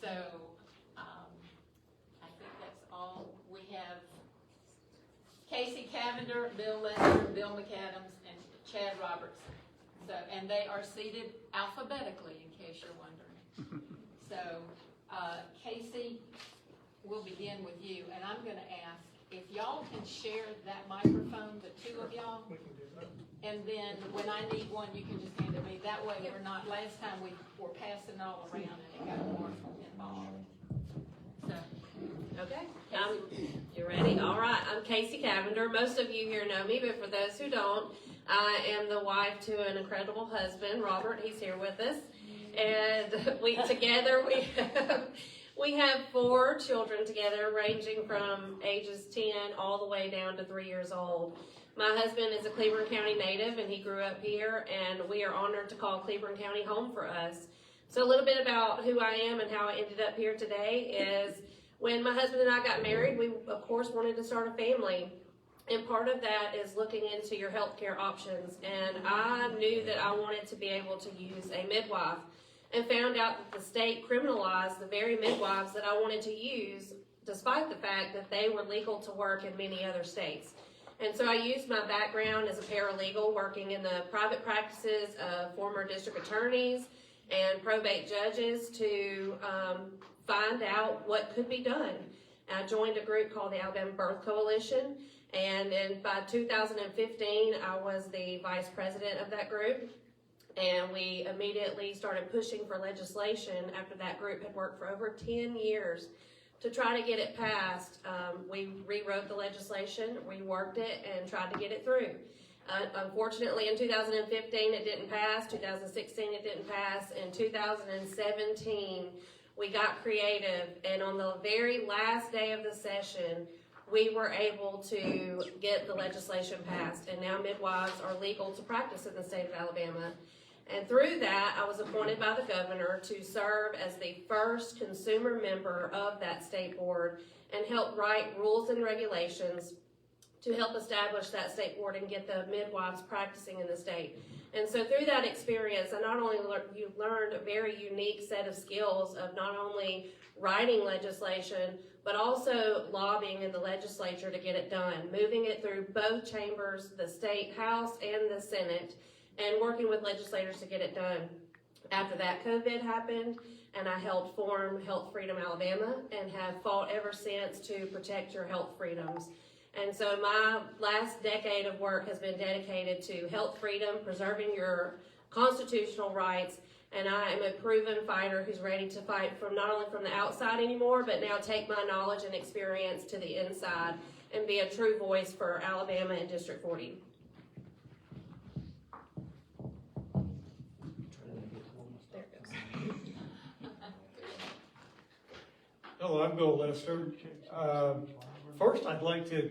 So, I think that's all. We have Casey Cavender, Bill Lester, Bill McAdams, and Chad Robertson. So, and they are seated alphabetically, in case you're wondering. So, Casey, we'll begin with you, and I'm going to ask if y'all can share that microphone, the two of y'all. We can do that. And then when I need one, you can just hand it me. That way we're not, last time we were passing all around and it got more involved. So, Okay, you ready? All right, I'm Casey Cavender. Most of you here know me, but for those who don't, I am the wife to an incredible husband, Robert. He's here with us. And we have 4 children together, ranging from ages 10 all the way down to 3 years old. My husband is a Cleveland County native, and he grew up here, and we are honored to call Cleveland County home for us. So a little bit about who I am and how I ended up here today is when my husband and I got married, we, of course, wanted to start a family. And part of that is looking into your healthcare options. And I knew that I wanted to be able to use a midwife, and found out that the state criminalized the very midwives that I wanted to use, despite the fact that they were legal to work in many other states. And so I used my background as a paralegal, working in the private practices of former district attorneys and probate judges to find out what could be done. I joined a group called the Alabama Birth Coalition, and by 2015, I was the vice president of that group. And we immediately started pushing for legislation after that group had worked for over 10 years to try to get it passed. We rewrote the legislation, reworked it, and tried to get it through. Unfortunately, in 2015, it didn't pass. 2016, it didn't pass. In 2017, we got creative, and on the very last day of the session, we were able to get the legislation passed, and now midwives are legal to practice in the state of Alabama. And through that, I was appointed by the governor to serve as the first consumer member of that state board and help write rules and regulations to help establish that state board and get the midwives practicing in the state. And so through that experience, I not only learned a very unique set of skills of not only writing legislation, but also lobbying in the legislature to get it done, moving it through both chambers, the state house and the Senate, and working with legislators to get it done. After that, COVID happened, and I helped form Health Freedom Alabama and have fought ever since to protect your health freedoms. And so my last decade of work has been dedicated to health freedom, preserving your constitutional rights, and I am a proven fighter who's ready to fight from not only from the outside anymore, but now take my knowledge and experience to the inside and be a true voice for Alabama and District 40. Hello, I'm Bill Lester. First, I'd like to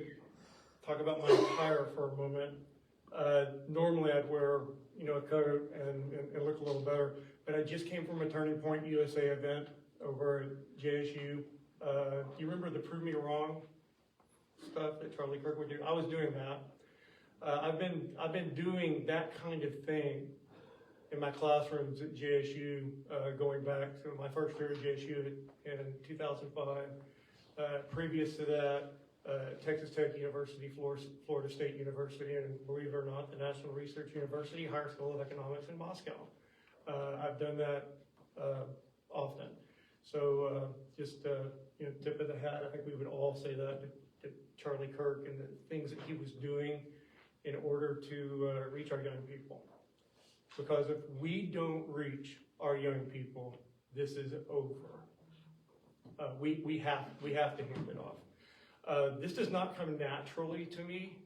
talk about my attire for a moment. Normally, I'd wear, a coat and look a little better, but I just came from a Turning Point USA event over at JSU. Do you remember the Prove Me Wrong stuff that Charlie Kirk would do? I was doing that. I've been doing that kind of thing in my classrooms at JSU, going back to my first year at JSU in 2005. Previous to that, Texas Tech University, Florida State University, and believe it or not, the National Research University Higher School of Economics in Moscow. I've done that often. So just tip of the hat. I think we would all say that to Charlie Kirk and the things that he was doing in order to reach our young people. Because if we don't reach our young people, this is over. We have to hand it off. This does not come naturally to me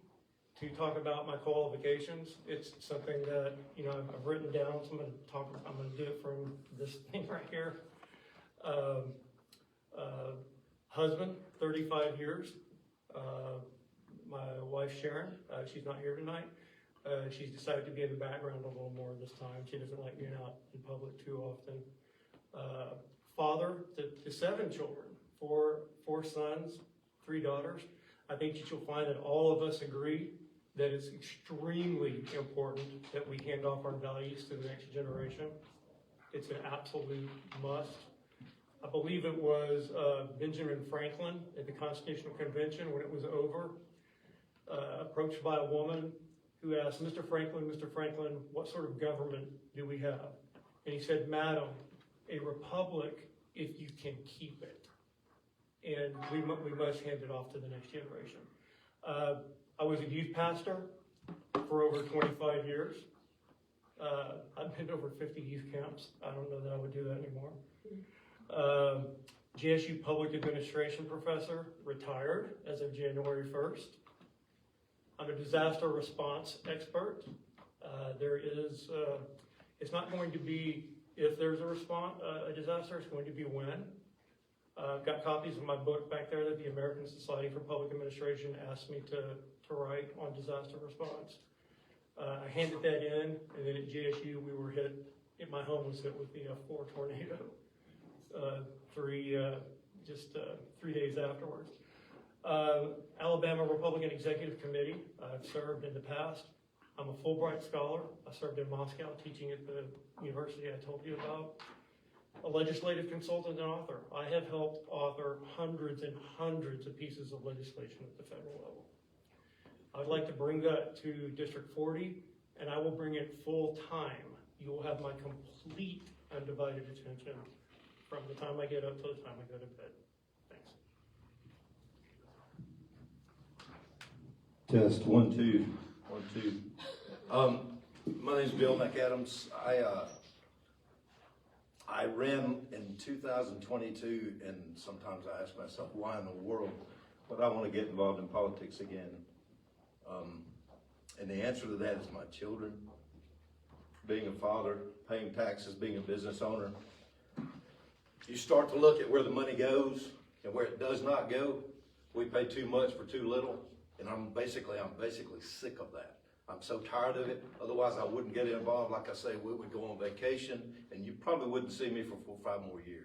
to talk about my qualifications. It's something that I've written down. So I'm going to do it from this thing right here. Husband, 35 years. My wife Sharon, she's not here tonight. She's decided to be in the background a little more this time. She doesn't like being out in public too often. Father to 7 children, four sons, 3 daughters. I think that you'll find that all of us agree that it's extremely important that we hand off our values to the next generation. It's an absolute must. I believe it was Benjamin Franklin at the Constitutional Convention when it was over, approached by a woman who asked, Mr. Franklin, what sort of government do we have? And he said, Madam, a republic if you can keep it. And we must hand it off to the next generation. I was a youth pastor for over 25 years. I've been to over 50 youth camps. I don't know that I would do that anymore. JSU Public Administration professor, retired as of January 1st. I'm a disaster response expert. It's not going to be if there's a disaster, it's going to be when. I've got copies of my book back there that the American Society for Public Administration asked me to write on disaster response. I handed that in, and then at JSU my home was hit with the 4 tornado 3 days afterwards. Alabama Republican Executive Committee, I've served in the past. I'm a Fulbright scholar. I served in Moscow teaching at the university I told you about. A legislative consultant and author. I have helped author hundreds and hundreds of pieces of legislation at the federal level. I'd like to bring that to District 40, and I will bring it full time. You will have my complete undivided attention from the time I get up to the time I go to bed. Thanks. Test 1 2 1 2. My name is Bill McAdams. I ran in 2022, and sometimes I ask myself, why in the world would I want to get involved in politics again? And the answer to that is my children. Being a father, paying taxes, being a business owner. You start to look at where the money goes and where it does not go. We pay too much for too little, and I'm basically sick of that. I'm so tired of it. Otherwise, I wouldn't get involved. Like I say, we would go on vacation, and you probably wouldn't see me for 4 or 5 more years.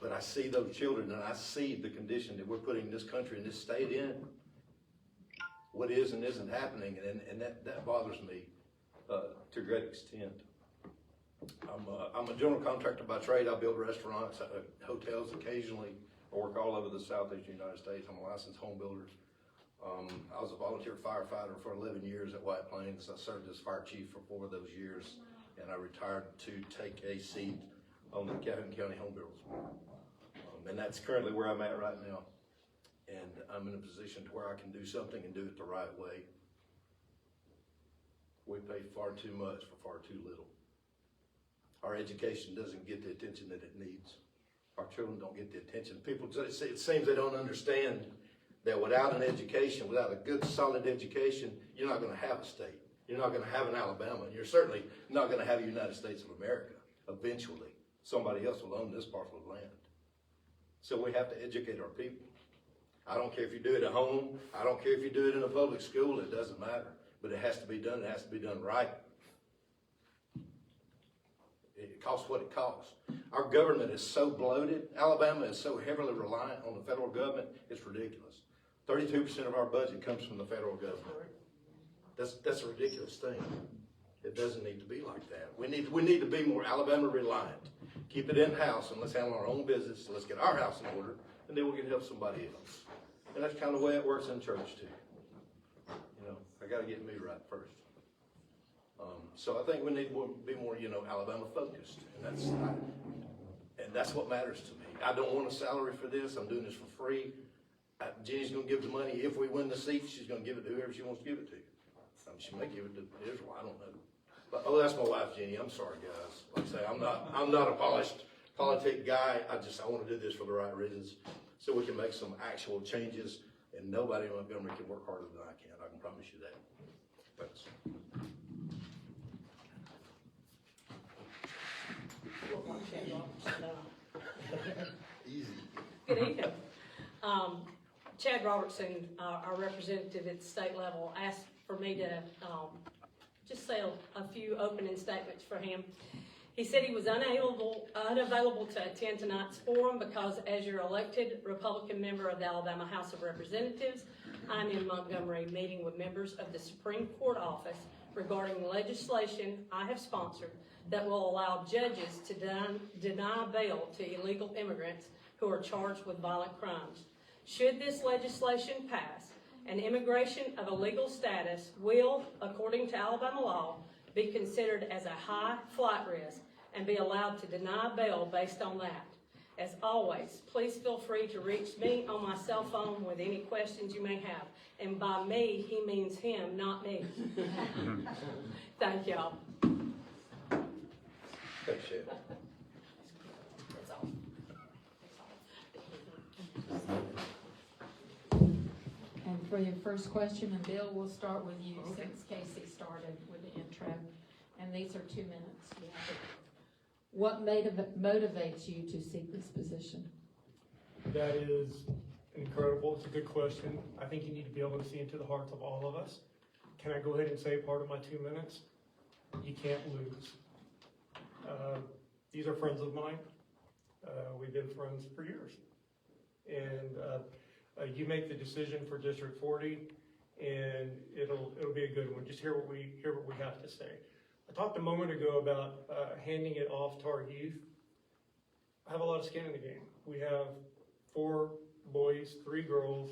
But I see those children, and I see the condition that we're putting this country and this state in. What is and isn't happening, and that bothers me to a great extent. I'm a general contractor by trade. I build restaurants, hotels occasionally. I work all over the southeast United States. I'm a licensed home builder. I was a volunteer firefighter for 11 years at White Plains. I served as fire chief for 4 of those years, and I retired to take a seat on the Calhoun County Home Builders Board. And that's currently where I'm at right now. And I'm in a position to where I can do something and do it the right way. We pay far too much for far too little. Our education doesn't get the attention that it needs. Our children don't get the attention. People, it seems they don't understand that without an education, without a good, solid education, you're not going to have a state. You're not going to have an Alabama, and you're certainly not going to have a United States of America. Eventually, somebody else will own this parcel of land. So we have to educate our people. I don't care if you do it at home. I don't care if you do it in a public school. It doesn't matter. But it has to be done. It has to be done right. It costs what it costs. Our government is so bloated. Alabama is so heavily reliant on the federal government. It's ridiculous. 32% of our budget comes from the federal government. That's a ridiculous thing. It doesn't need to be like that. We need to be more Alabama reliant. Keep it in-house and let's handle our own business. Let's get our house in order, and then we can help somebody else. And that's kind of the way it works in church too. You know, I got to get me right first. So I think we need to be more, Alabama focused, and that's what matters to me. I don't want a salary for this. I'm doing this for free. Jenny's going to give the money. If we win the seat, she's going to give it to whoever she wants to give it to. She may give it to Israel. I don't know. But, that's my wife, Jenny. I'm sorry, guys. Like I say, I'm not a polished politic guy. I want to do this for the right reasons, so we can make some actual changes. And nobody in Montgomery can work harder than I can. I can promise you that. Thanks. Easy. Good evening. Chad Robertson, our representative at the state level, asked for me to just say a few opening statements for him. He said he was unavailable to attend tonight's forum because as your elected Republican member of the Alabama House of Representatives, I'm in Montgomery meeting with members of the Supreme Court office regarding legislation I have sponsored that will allow judges to deny bail to illegal immigrants who are charged with violent crimes. Should this legislation pass, an immigration of illegal status will, according to Alabama law, be considered as a high flight risk and be allowed to deny bail based on that. As always, please feel free to reach me on my cell phone with any questions you may have. And by me, he means him, not me. Thank y'all. Thanks, Chad. That's all. And for your first question, and Bill, we'll start with you since Casey started with the intro. And these are 2 minutes. What motivates you to seek this position? That is incredible. It's a good question. I think you need to be able to see into the hearts of all of us. Can I go ahead and say part of my 2 minutes? You can't lose. These are friends of mine. We've been friends for years. And you make the decision for District 40, and it'll be a good one. Just hear what we have to say. I talked a moment ago about handing it off to our youth. I have a lot of skin in the game. We have 4 boys, 3 girls.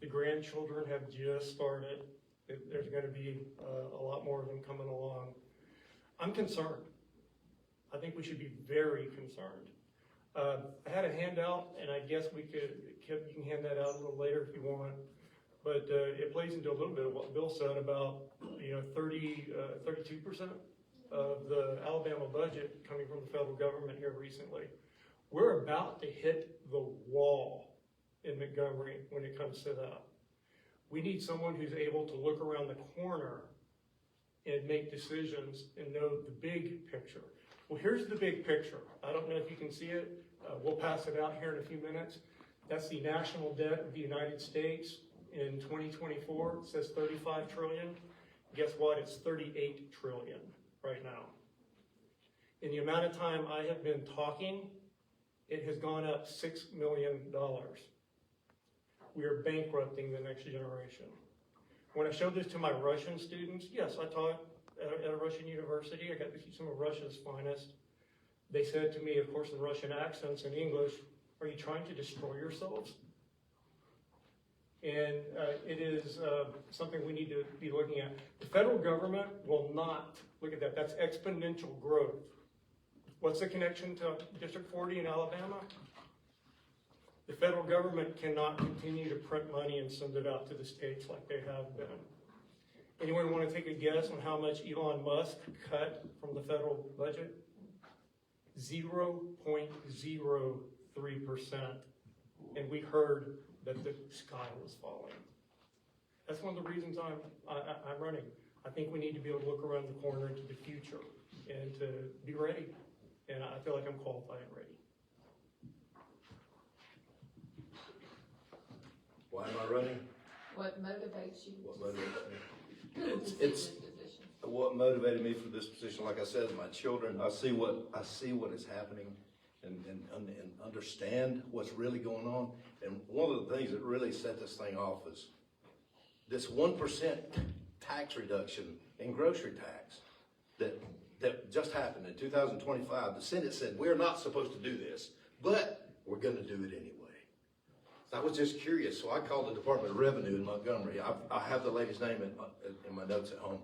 The grandchildren have just started. There's going to be a lot more of them coming along. I'm concerned. I think we should be very concerned. I had a handout, and I guess you can hand that out a little later if you want. But it plays into a little bit of what Bill said about 32% of the Alabama budget coming from the federal government here recently. We're about to hit the wall in Montgomery when it comes to that. We need someone who's able to look around the corner and make decisions and know the big picture. Well, here's the big picture. I don't know if you can see it. We'll pass it out here in a few minutes. That's the national debt of the United States in 2024. It says 35 trillion. Guess what? It's 38 trillion right now. In the amount of time I have been talking, it has gone up $6 million. We are bankrupting the next generation. When I showed this to my Russian students, yes, I taught at a Russian university. I got to see some of Russia's finest. They said to me, of course, in Russian accents and English, "Are you trying to destroy yourselves?" And it is something we need to be looking at. The federal government will not, look at that, that's exponential growth. What's the connection to District 40 in Alabama? The federal government cannot continue to print money and send it out to the states like they have been. Anyone want to take a guess on how much Elon Musk cut from the federal budget? 0.03%. And we heard that the sky was falling. That's one of the reasons I'm running. I think we need to be able to look around the corner into the future and to be ready. And I feel like I'm qualified and ready. Why am I running? What motivates you? What to motivates me? seek It's this position? what motivated me for this position. Like I said, is my children. I see what is happening, and understand what's really going on. And one of the things that really set this thing off is this 1% tax reduction in grocery tax that just happened in 2025. The Senate said we're not supposed to do this, but we're going to do it anyway. I was just curious, so I called the Department of Revenue in Montgomery. I have the lady's name in my notes at home.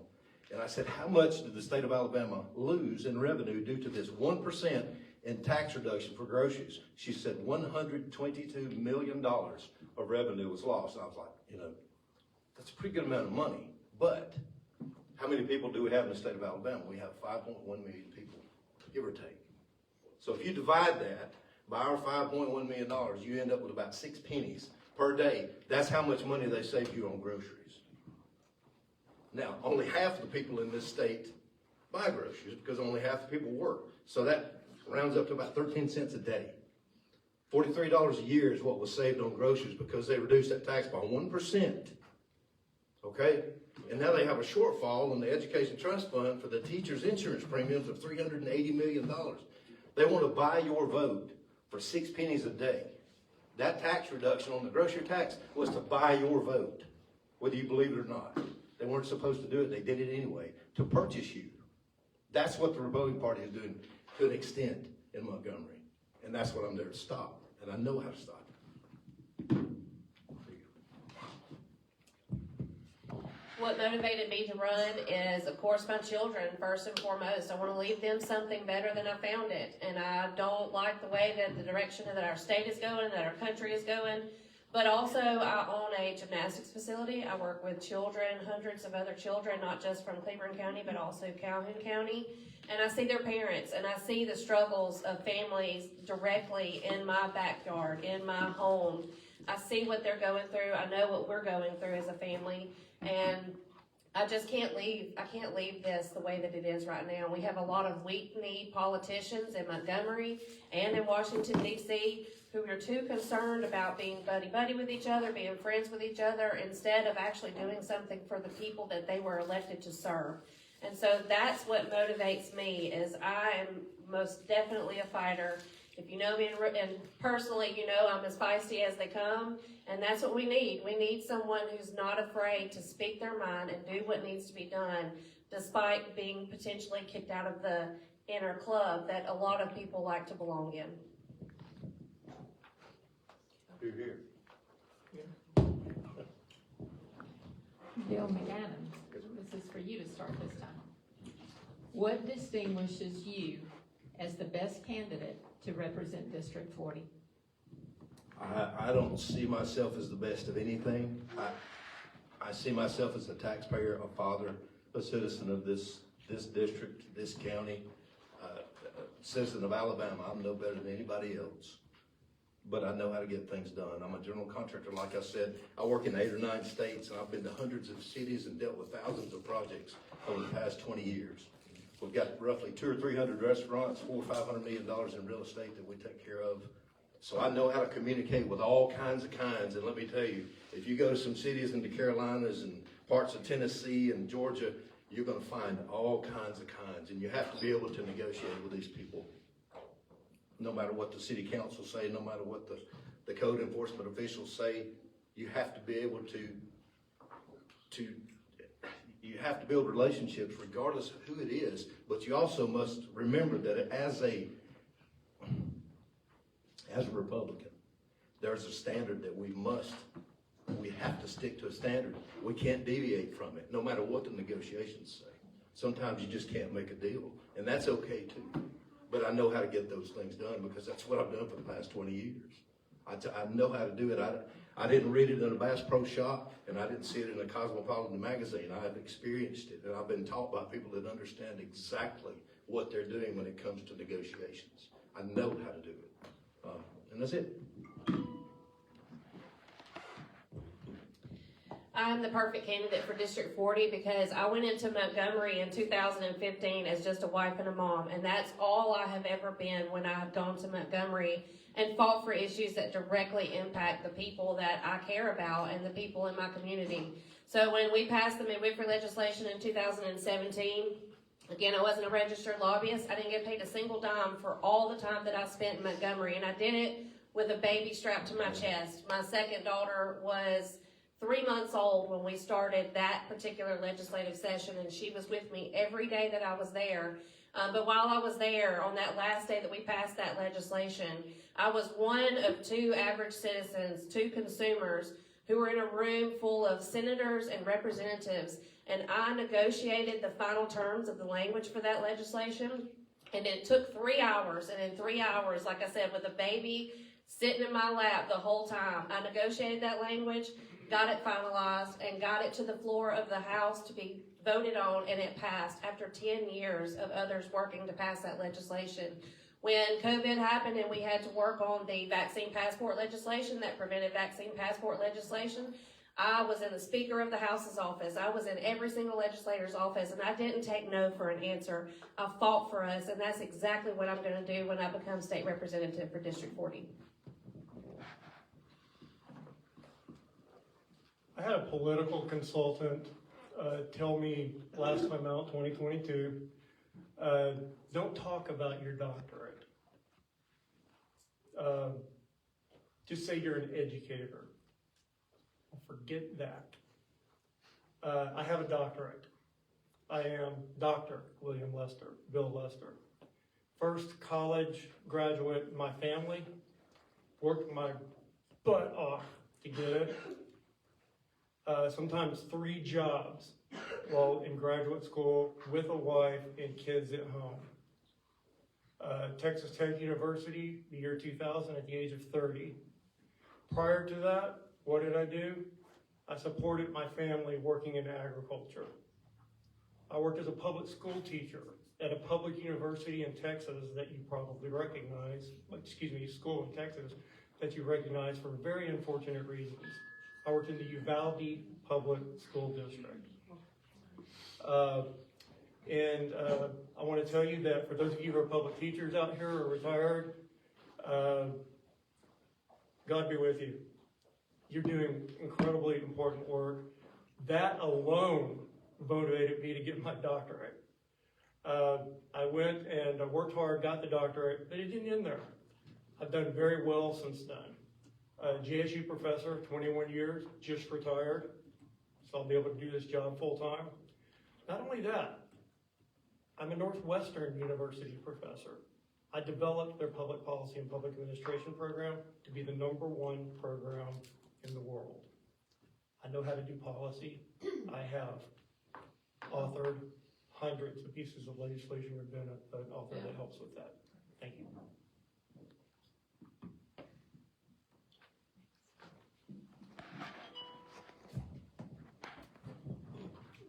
And I said, how much did the state of Alabama lose in revenue due to this 1% in tax reduction for groceries? She said $122 million of revenue was lost. And I was like, that's a pretty good amount of money. But how many people do we have in the state of Alabama? We have 5.1 million people, give or take. So if you divide that by our $5.1 million, you end up with about 6 pennies per day. That's how much money they saved you on groceries. Now, only half the people in this state buy groceries because only half the people work. So that rounds up to about 13 cents a day. $43 a year is what was saved on groceries because they reduced that tax by 1%. Okay? And now they have a shortfall in the Education Trust Fund for the teachers' insurance premiums of $380 million. They want to buy your vote for 6 pennies a day. That tax reduction on the grocery tax was to buy your vote, whether you believe it or not. They weren't supposed to do it. They did it anyway to purchase you. That's what the Republican Party is doing to an extent in Montgomery. And that's what I'm there to stop. And I know how to stop it. What motivated me to run is, of course, my children, first and foremost. I want to leave them something better than I found it. And I don't like the way that the direction that our state is going, that our country is going. But also, I own a gymnastics facility. I work with children, hundreds of other children, not just from Cleveland County, but also Calhoun County. And I see their parents, and I see the struggles of families directly in my backyard, in my home. I see what they're going through. I know what we're going through as a family. And I just can't leave this the way that it is right now. We have a lot of weak-kneed politicians in Montgomery and in Washington, D.C., who are too concerned about being buddy-buddy with each other, being friends with each other, instead of actually doing something for the people that they were elected to serve. And so that's what motivates me, is I am most definitely a fighter. If you know me and personally, you know I'm as feisty as they come, and that's what we need. We need someone who's not afraid to speak their mind and do what needs to be done, despite being potentially kicked out of the inner club that a lot of people like to belong in. Here. Bill McAdams, this is for you to start this time. What distinguishes you as the best candidate to represent District 40? I don't see myself as the best of anything. I see myself as a taxpayer, a father, a citizen of this district, this county, citizen of Alabama. I'm no better than anybody else, but I know how to get things done. I'm a general contractor. Like I said, I work in 8 or 9 states, and I've been to hundreds of cities and dealt with thousands of projects over the past 20 years. We've got roughly 200 or 300 restaurants, $400 or $500 million in real estate that we take care of. So I know how to communicate with all kinds. And let me tell you, if you go to some cities in the Carolinas and parts of Tennessee and Georgia, you're going to find all kinds. And you have to be able to negotiate with these people. No matter what the city council say, no matter what the code enforcement officials say, you have to be able to you have to build relationships regardless of who it is, but you also must remember that as a Republican, there's a standard that we have to stick to a standard. We can't deviate from it, no matter what the negotiations say. Sometimes you just can't make a deal, and that's okay too. But I know how to get those things done because that's what I've done for the past 20 years. I know how to do it. I didn't read it in a Bass Pro Shop, and I didn't see it in a Cosmopolitan magazine. I have experienced it, and I've been taught by people that understand exactly what they're doing when it comes to negotiations. I know how to do it. And that's it. I'm the perfect candidate for District 40 because I went into Montgomery in 2015 as just a wife and a mom, and that's all I have ever been when I have gone to Montgomery and fought for issues that directly impact the people that I care about and the people in my community. So when we passed the midwifery legislation in 2017, again, I wasn't a registered lobbyist. I didn't get paid a single dime for all the time that I spent in Montgomery, and I did it with a baby strapped to my chest. My second daughter was 3 months old when we started that particular legislative session, and she was with me every day that I was there. But while I was there, on that last day that we passed that legislation, I was one of 2 average citizens, 2 consumers, who were in a room full of senators and representatives, and I negotiated the final terms of the language for that legislation, and it took 3 hours, and in 3 hours, like I said, with a baby sitting in my lap the whole time, I negotiated that language, got it finalized, and got it to the floor of the House to be voted on, and it passed after 10 years of others working to pass that legislation. When COVID happened and we had to work on the vaccine passport legislation that prevented vaccine passport legislation, I was in the Speaker of the House's office. I was in every single legislator's office, and I didn't take no for an answer. I fought for us, and that's exactly what I'm going to do when I become state representative for District 40. I had a political consultant tell me last time out, 2022, don't talk about your doctorate. Just say you're an educator. Forget that. I have a doctorate. I am Dr. William Lester, Bill Lester. First college graduate in my family, worked my butt off to get it. Sometimes 3 jobs while in graduate school with a wife and kids at home. Texas Tech University, the year 2000 at the age of 30. Prior to that, what did I do? I supported my family working in agriculture. I worked as a public school teacher at a public university in Texas that you probably recognize, school in Texas that you recognize for very unfortunate reasons. I worked in the Uvalde Public School District. I want to tell you that for those of you who are public teachers out here or retired, God be with you. You're doing incredibly important work. That alone motivated me to get my doctorate. I went and I worked hard, got the doctorate, but it didn't end there. I've done very well since then. JSU professor, 21 years, just retired, so I'll be able to do this job full time. Not only that, I'm a Northwestern University professor. I developed their public policy and public administration program to be the #1 program in the world. I know how to do policy. I have authored hundreds of pieces of legislation or been an author that helps with that. Thank you.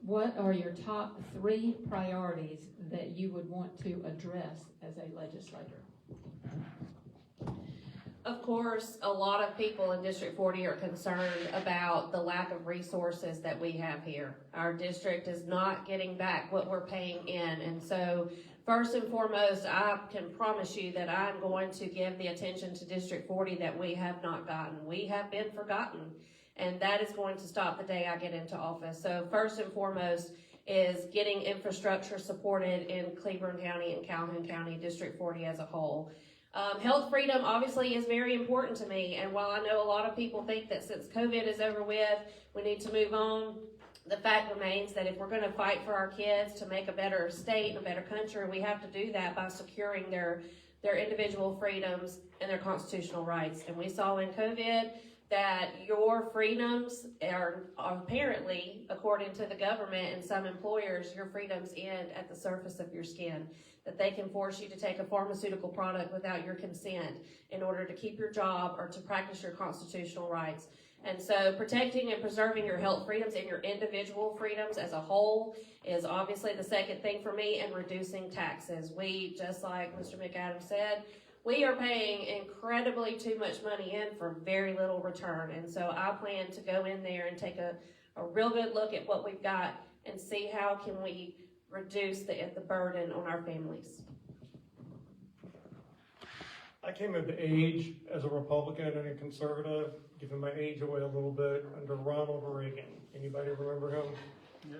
What are your top 3 priorities that you would want to address as a legislator? Of course, a lot of people in District 40 are concerned about the lack of resources that we have here. Our district is not getting back what we're paying in, and so first and foremost, I can promise you that I'm going to give the attention to District 40 that we have not gotten. We have been forgotten, and that is going to stop the day I get into office. So first and foremost is getting infrastructure supported in Cleburne County and Calhoun County, District 40 as a whole. Health freedom obviously is very important to me, and while I know a lot of people think that since COVID is over with, we need to move on, the fact remains that if we're going to fight for our kids to make a better state and a better country, we have to do that by securing their individual freedoms and their constitutional rights. And we saw in COVID that your freedoms are apparently, according to the government and some employers, your freedoms end at the surface of your skin. That they can force you to take a pharmaceutical product without your consent in order to keep your job or to practice your constitutional rights. And so protecting and preserving your health freedoms and your individual freedoms as a whole is obviously the second thing for me, and reducing taxes. We, just like Mr. McAdams said, we are paying incredibly too much money in for very little return. And so I plan to go in there and take a real good look at what we've got and see how can we reduce the burden on our families. I came of age as a Republican and a conservative, giving my age away a little bit, under Ronald Reagan. Anybody remember him? Yeah.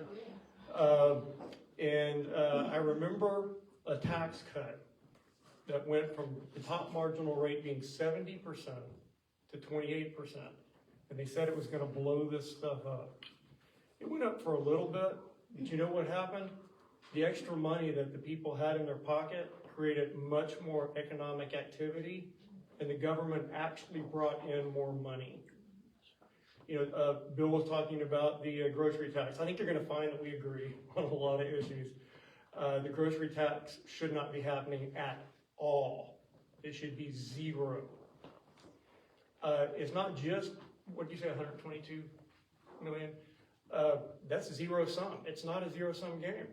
I remember a tax cut that went from the top marginal rate being 70% to 28%. And they said it was gonna blow this stuff up. It went up for a little bit, but you know what happened? The extra money that the people had in their pocket created much more economic activity, and the government actually brought in more money. You know, Bill was talking about the grocery tax. I think you're going to find that we agree on a lot of issues. The grocery tax should not be happening at all. It should be 0. It's not just, what did you say, 122 million? That's a zero sum. It's not a zero sum game.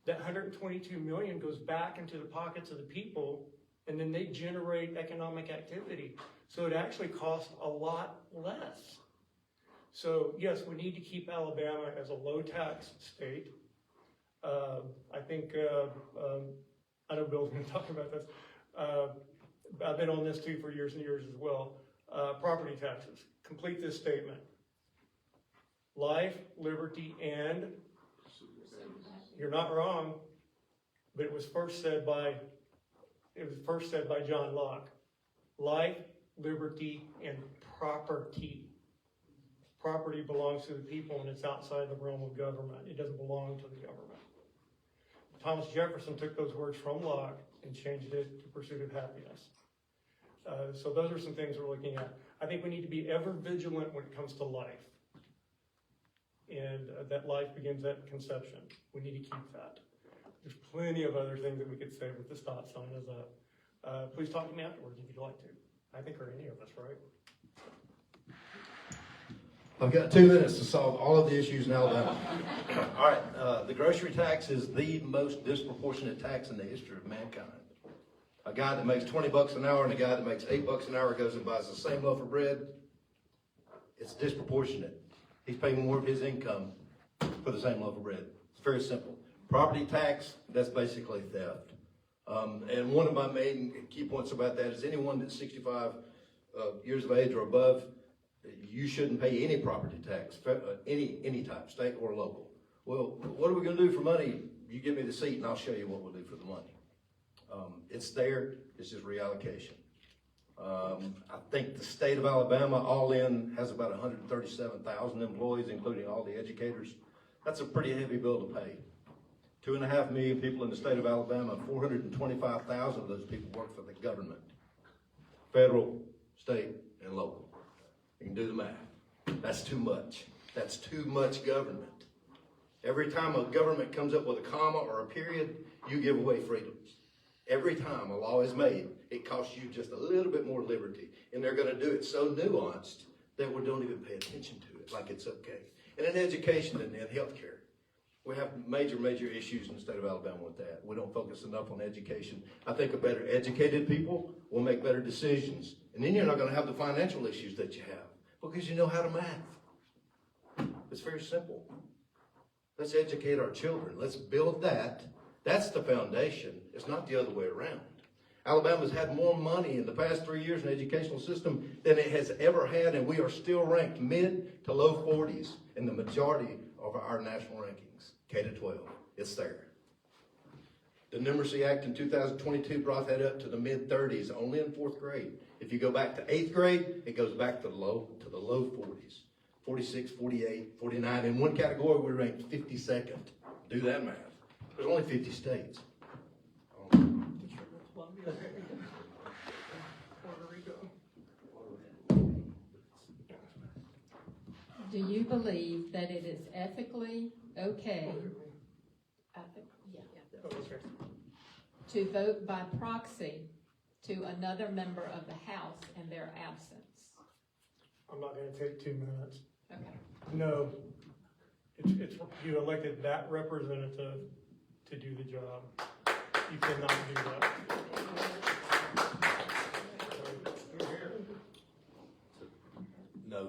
That 122 million goes back into the pockets of the people, and then they generate economic activity. So it actually costs a lot less. So yes, we need to keep Alabama as a low tax state. I think, I know Bill's gonna talk about this. I've been on this too for years and years as well. Property taxes, complete this statement. Life, liberty, and, you're not wrong, but it was first said by John Locke. Life, liberty, and property. property belongs to the people and it's outside the realm of government. It doesn't belong to the government. Thomas Jefferson took those words from Locke and changed it to pursuit of happiness. So those are some things we're looking at. I think we need to be ever vigilant when it comes to life. And that life begins at conception. We need to keep that. There's plenty of other things that we could say, but the stop sign is up. Please talk to me afterwards if you'd like to. I think, or any of us, right? I've got 2 minutes to solve all of the issues in Alabama. All right, the grocery tax is the most disproportionate tax in the history of mankind. A guy that makes 20 bucks an hour and a guy that makes 8 bucks an hour goes and buys the same loaf of bread. It's disproportionate. He's paying more of his income for the same loaf of bread. It's very simple. Property tax, that's basically theft. And one of my main key points about that is anyone that's 65 years of age or above, you shouldn't pay any property tax, any type, state or local. Well, what are we gonna do for money? You give me the seat and I'll show you what we'll do for the money. It's there, it's just reallocation. I think the state of Alabama all in has about 137,000 employees, including all the educators. That's a pretty heavy bill to pay. 2.5 million people in the state of Alabama, 425,000 of those people work for the government. Federal, state, and local. You can do the math. That's too much. That's too much government. Every time a government comes up with a comma or a period, you give away freedoms. Every time a law is made, it costs you just a little bit more liberty. And they're going to do it so nuanced that we don't even pay attention to it like it's okay. And in education and in healthcare, we have major issues in the state of Alabama with that. We don't focus enough on education. I think a better educated people will make better decisions. And then you're not going to have the financial issues that you have because you know how to math. It's very simple. Let's educate our children. Let's build that. That's the foundation. It's not the other way around. Alabama's had more money in the past 3 years in the educational system than it has ever had, and we are still ranked mid to low 40s in the majority of our national rankings, K to 12. It's there. The Numeracy Act in 2022 brought that up to the mid 30s, only in 4th grade. If you go back to 8th grade, it goes back to the low 40s. 46, 48, 49. In one category, we ranked 52nd. Do that math. There's only 50 states. Do you believe that it is ethically okay to vote by proxy to another member of the House in their absence? I'm not gonna take 2 minutes. Okay. No, it's, you elected that representative to do the job. You cannot do that. No.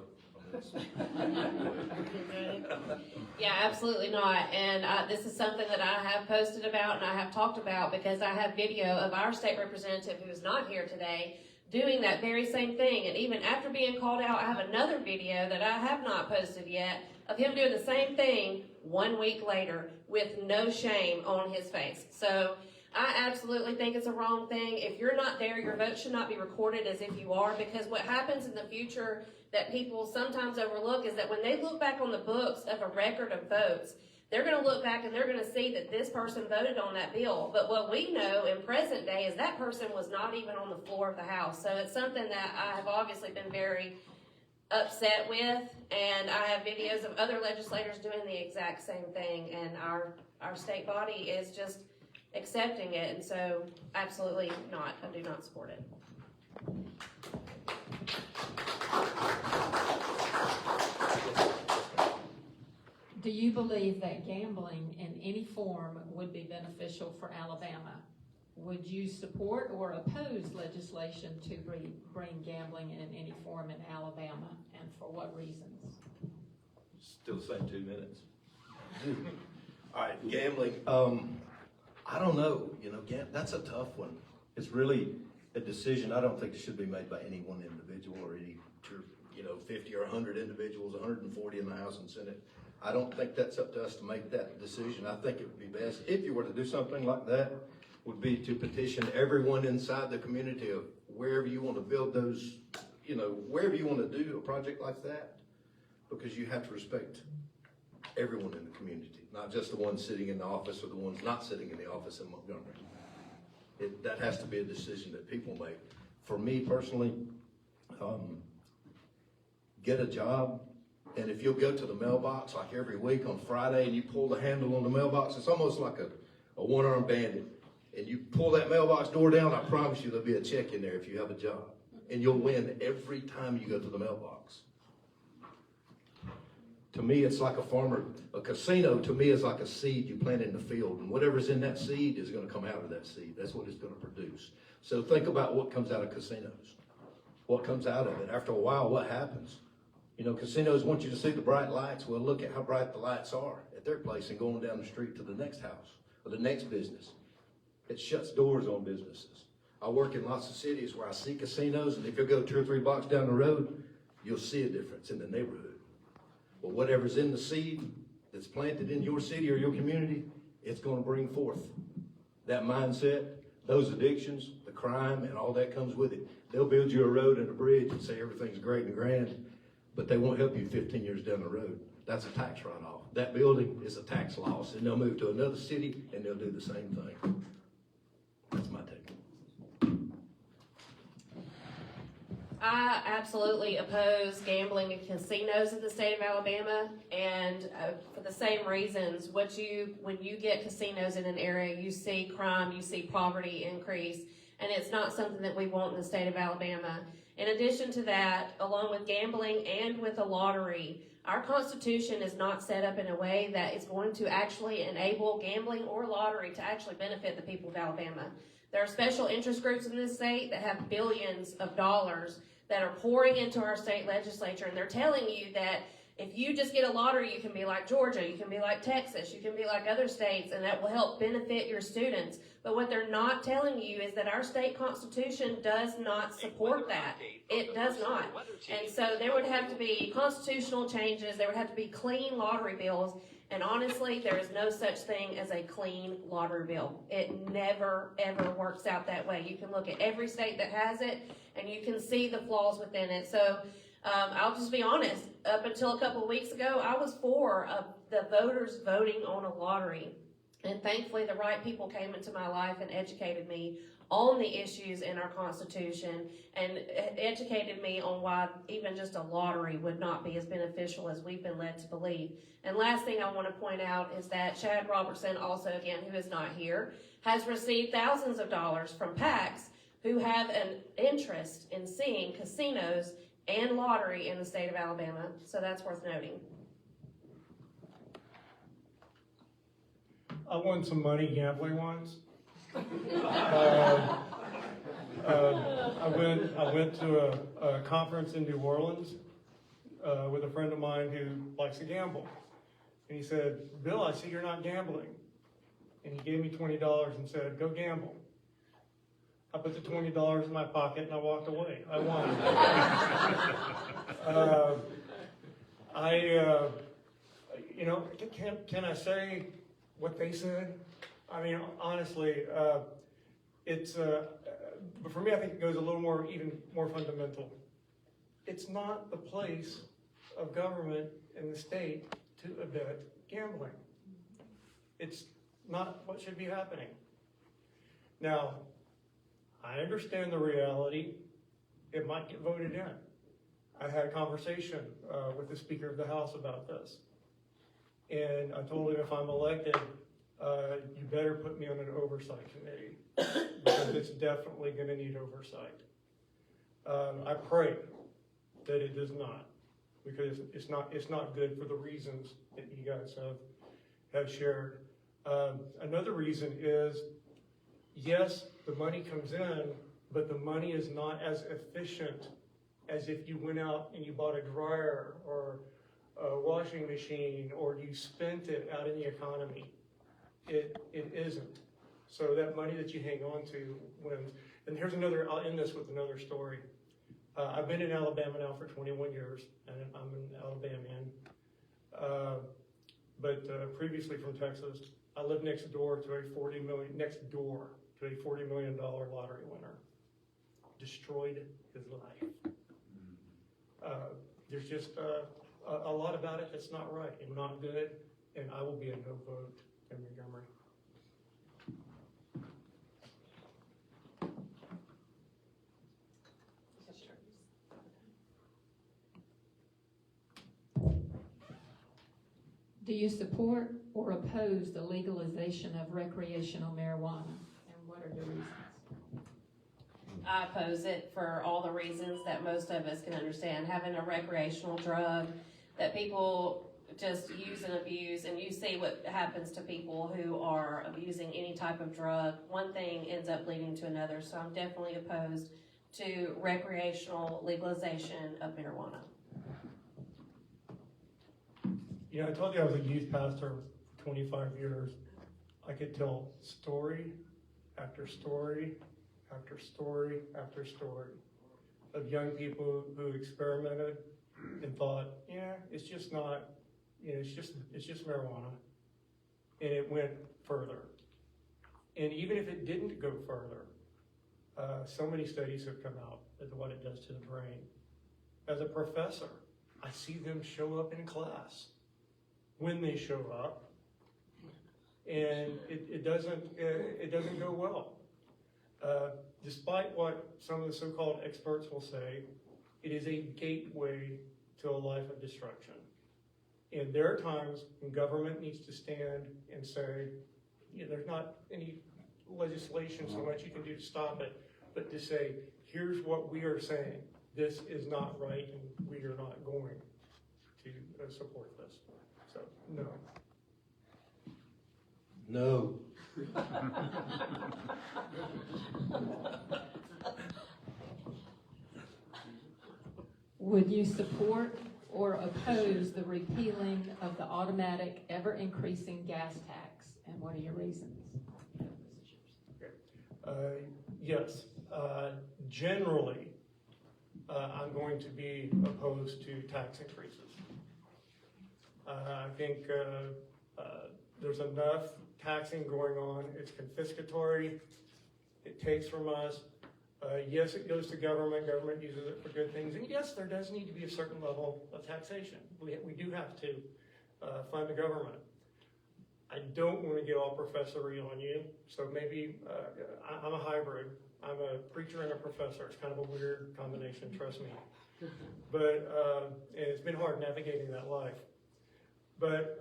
Yeah, absolutely not. And this is something that I have posted about and I have talked about because I have video of our state representative who is not here today doing that very same thing. And even after being called out, I have another video that I have not posted yet of him doing the same thing 1 week later with no shame on his face. So I absolutely think it's a wrong thing. If you're not there, your vote should not be recorded as if you are, because what happens in the future that people sometimes overlook is that when they look back on the books of a record of votes, they're going to look back and they're going to see that this person voted on that bill. But what we know in present day is that person was not even on the floor of the House. So it's something that I have obviously been very upset with, and I have videos of other legislators doing the exact same thing, and our state body is just accepting it, and so absolutely not. I do not support it. Do you believe that gambling in any form would be beneficial for Alabama? Would you support or oppose legislation to bring gambling in any form in Alabama, and for what reasons? Still the same 2 minutes. All right, gambling. I don't know. That's a tough one. It's really a decision I don't think it should be made by any one individual or any 50 or 100 individuals, 140 in the House and Senate. I don't think that's up to us to make that decision. I think it would be best, if you were to do something like that, would be to petition everyone inside the community of wherever you want to build those, wherever you want to do a project like that. because you have to respect everyone in the community, not just the ones sitting in the office or the ones not sitting in the office in Montgomery. That has to be a decision that people make. For me personally, get a job, and if you'll go to the mailbox like every week on Friday and you pull the handle on the mailbox, it's almost like a one-armed bandit. And you pull that mailbox door down, I promise you there'll be a check in there if you have a job. And you'll win every time you go to the mailbox. To me, it's like a farmer. A casino, to me, is like a seed you plant in the field. And whatever's in that seed is going to come out of that seed. That's what it's going to produce. So think about what comes out of casinos. What comes out of it? After a while, what happens? You know, casinos want you to see the bright lights. Well, look at how bright the lights are at their place and going down the street to the next house or the next business. It shuts doors on businesses. I work in lots of cities where I see casinos, and if you'll go 2 or 3 blocks down the road, you'll see a difference in the neighborhood. Well, whatever's in the seed that's planted in your city or your community, it's going to bring forth that mindset, those addictions, the crime, and all that comes with it. They'll build you a road and a bridge and say everything's great and grand, but they won't help you 15 years down the road. That's a tax write-off. That building is a tax loss, and they'll move to another city and they'll do the same thing. That's my take. I absolutely oppose gambling in casinos in the state of Alabama, and for the same reasons. When you get casinos in an area, you see crime, you see poverty increase, and it's not something that we want in the state of Alabama. In addition to that, along with gambling and with the lottery, our Constitution is not set up in a way that is going to actually enable gambling or lottery to actually benefit the people of Alabama. There are special interest groups in this state that have billions of dollars that are pouring into our state legislature, and they're telling you that if you just get a lottery, you can be like Georgia, you can be like Texas, you can be like other states, and that will help benefit your students. But what they're not telling you is that our state constitution does not support that. It does not. And so there would have to be constitutional changes, there would have to be clean lottery bills, and honestly, there is no such thing as a clean lottery bill. It never, ever works out that way. You can look at every state that has it, and you can see the flaws within it. So I'll just be honest. Up until a couple of weeks ago, I was for the voters voting on a lottery. And thankfully, the right people came into my life and educated me on the issues in our Constitution and educated me on why even just a lottery would not be as beneficial as we've been led to believe. And last thing I want to point out is that Chad Robertson, also again, who is not here, has received thousands of dollars from PACs who have an interest in seeing casinos and lottery in the state of Alabama. So that's worth noting. I won some money gambling once. I went to a conference in New Orleans with a friend of mine who likes to gamble. And he said, "Bill, I see you're not gambling." And he gave me $20 and said, "Go gamble." I put the $20 in my pocket and I walked away. I won. Can I say what they said? I mean, honestly, but for me, I think it goes a little more, even more fundamental. It's not the place of government in the state to abet gambling. It's not what should be happening. Now, I understand the reality. It might get voted in. I had a conversation with the Speaker of the House about this. And I told him if I'm elected, you better put me on an oversight committee because it's definitely going to need oversight. I pray that it does not, because it's not good for the reasons that you guys have shared. Another reason is, yes, the money comes in, but the money is not as efficient as if you went out and you bought a dryer or a washing machine or you spent it out in the economy. It isn't. So that money that you hang on to wins. And here's another, I'll end this with another story. I've been in Alabama now for 21 years, and I'm an Alabamian. But previously from Texas, I lived next door to a $40 million lottery winner. Destroyed his life. There's just a lot about it that's not right and not good, and I will be a no vote in Montgomery. Do you support or oppose the legalization of recreational marijuana? And what are your reasons? I oppose it for all the reasons that most of us can understand. Having a recreational drug that people just use and abuse, and you see what happens to people who are abusing any type of drug. One thing ends up leading to another, so I'm definitely opposed to recreational legalization of marijuana. You know, I told you I was a youth pastor for 25 years. I could tell story after story after story after story of young people who experimented and thought, yeah, it's just not, you know, it's just marijuana. And it went further. And even if it didn't go further, so many studies have come out as to what it does to the brain. As a professor, I see them show up in class when they show up, and it doesn't go well. Despite what some of the so-called experts will say, it is a gateway to a life of destruction. And there are times when government needs to stand and say, you know, there's not any legislation so much you can do to stop it, but to say, here's what we are saying. This is not right, and we are not going to support this. So, no. No. Would you support or oppose the repealing of the automatic, ever-increasing gas tax? And what are your reasons? Yes. Generally, I'm going to be opposed to tax increases. I think there's enough taxing going on. It's confiscatory. It takes from us. Yes, it goes to government. Government uses it for good things. And yes, there does need to be a certain level of taxation. We do have to fund the government. I don't want to get all professory on you, so maybe I'm a hybrid. I'm a preacher and a professor. It's kind of a weird combination, trust me. But and it's been hard navigating that life. But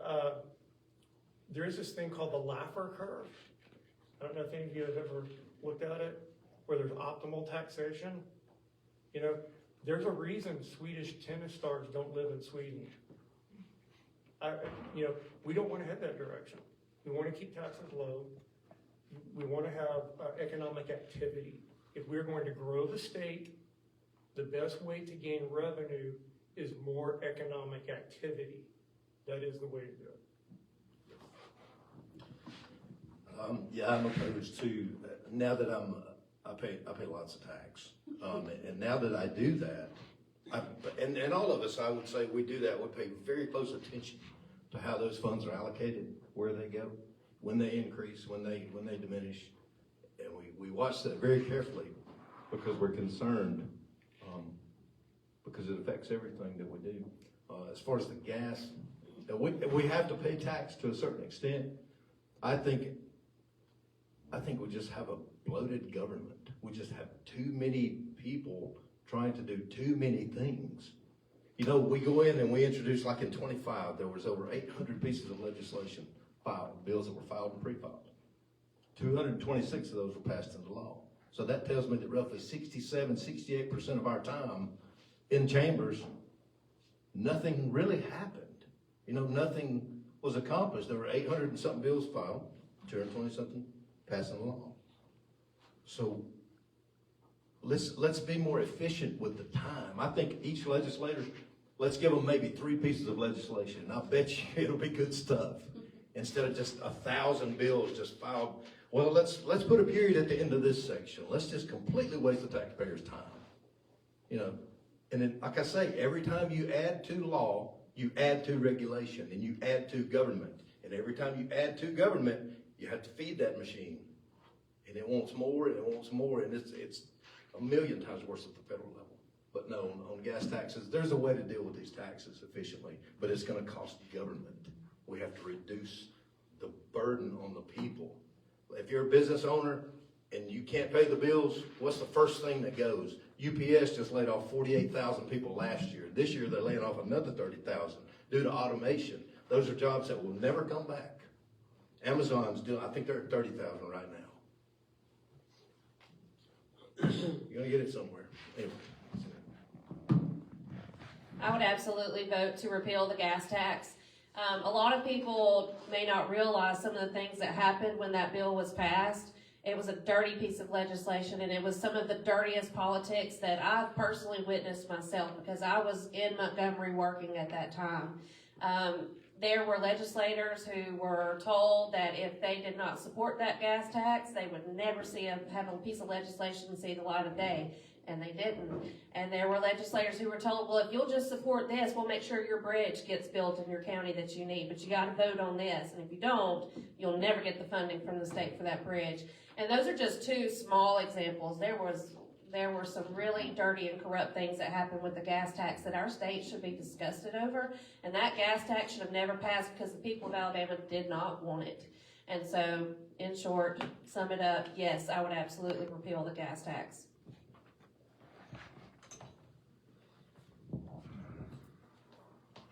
there is this thing called the Laffer curve. I don't know if any of you have ever looked at it, where there's optimal taxation. You know, there's a reason Swedish tennis stars don't live in Sweden. You know, we don't want to head that direction. We want to keep taxes low. We want to have economic activity. If we're going to grow the state, the best way to gain revenue is more economic activity. That is the way to do it. Yeah, I'm opposed to, now that I pay lots of tax. And now that I do that, and all of us, I would say we do that, we pay very close attention to how those funds are allocated, where they go, when they increase, when they diminish. And we watch that very carefully because we're concerned, because it affects everything that we do. As far as the gas, we have to pay tax to a certain extent. I think we just have a bloated government. We just have too many people trying to do too many things. You know, we go in and we introduce, like in 25, there was over 800 pieces of legislation filed, bills that were filed and pre-filed. 226 of those were passed into law. So that tells me that roughly 68% of our time in chambers, nothing really happened. You know, nothing was accomplished. There were 800 and something bills filed, 220 something passed into law. So let's be more efficient with the time. I think each legislator, let's give them maybe 3 pieces of legislation, and I bet you it'll be good stuff. Instead of just 1,000 bills just filed. Well, let's put a period at the end of this section. Let's just completely waste the taxpayers' time. You know, and then, like I say, every time you add to law, you add to regulation, and you add to government. And every time you add to government, you have to feed that machine. And it wants more, and it wants more, and it's a million times worse at the federal level. But no, on gas taxes, there's a way to deal with these taxes efficiently, but it's gonna cost government. We have to reduce the burden on the people. If you're a business owner and you can't pay the bills, what's the first thing that goes? UPS just laid off 48,000 people last year. This year, they're laying off another 30,000 due to automation. Those are jobs that will never come back. Amazon's doing, I think they're at 30,000 right now. You're gonna get it somewhere. Anyway. I would absolutely vote to repeal the gas tax. A lot of people may not realize some of the things that happened when that bill was passed. It was a dirty piece of legislation, and it was some of the dirtiest politics that I've personally witnessed myself, because I was in Montgomery working at that time. There were legislators who were told that if they did not support that gas tax, they would never have a piece of legislation see the light of day, and they didn't. And there were legislators who were told, well, if you'll just support this, we'll make sure your bridge gets built in your county that you need, but you gotta vote on this, and if you don't, you'll never get the funding from the state for that bridge. And those are just two small examples. There were some really dirty and corrupt things that happened with the gas tax that our state should be disgusted over. And that gas tax should have never passed because the people of Alabama did not want it. And so, in short, sum it up, yes, I would absolutely repeal the gas tax.